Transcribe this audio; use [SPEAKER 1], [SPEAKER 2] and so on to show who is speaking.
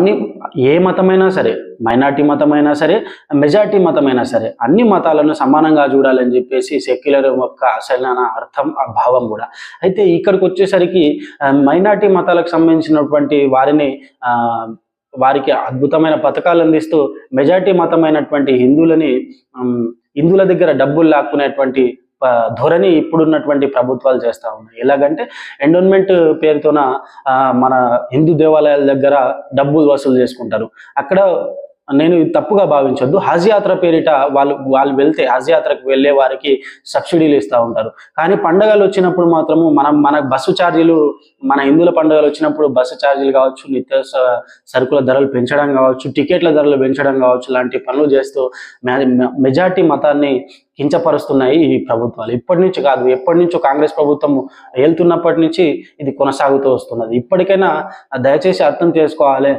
[SPEAKER 1] అన్ని ఏ మతమైనా సరే, మైనారిటీ మతమైనా సరే, మెజారిటీ మతమైనా సరే, అన్ని మతాలను సమానంగా చూడాలని చెప్పేసి సెక్యులర్ యొక్క అసలైన అర్థం, ఆ భావం కూడా. అయితే ఇక్కడికి వచ్చేసరికి మైనారిటీ మతాలకు సంబంధించినటువంటి వారిని వారికి అద్భుతమైన పథకాలు అందిస్తూ మెజారిటీ మతమైనటువంటి హిందువుల దగ్గర డబ్బులు లాక్కునేటువంటి ధోరణి ఇప్పుడున్నటువంటి ప్రభుత్వాలు చేస్తూ ఉన్నాయి. ఎలాగంటే ఎండోన్మెంట్ పేరుతోన మన హిందూ దేవాలయాల దగ్గర డబ్బులు వసూలు చేసుకుంటారు. అక్కడ నేను ఇది తప్పుగా భావించొద్దు. హజ్ యాత్ర పేరిట వాళ్ళు వెళ్తే హజ్ యాత్రకు వెళ్ళే వారికి సబ్సిడీలు ఇస్తూ ఉంటారు. కానీ పండగలు వచ్చినప్పుడు మాత్రము మన బస్సు ఛార్జీలు, మన హిందువుల పండుగలు వచ్చినప్పుడు బస్సు ఛార్జీలు కావచ్చు, సరుకుల ధరలు పెంచడం కావచ్చు, టికెట్ల ధరలు పెంచడం కావచ్చు, లాంటి పనులు చేస్తూ మెజారిటీ మతాన్ని కించపరుస్తున్నాయి ఈ ప్రభుత్వాలు. ఇప్పటి నుంచి కాదు, ఎప్పటి నుంచో కాంగ్రెస్ ప్రభుత్వం వెళ్తున్నప్పటి నుంచి ఇది కొనసాగుతూ వస్తున్నది. ఇప్పటికైనా దయచేసి అర్థం చేసుకోవాలి.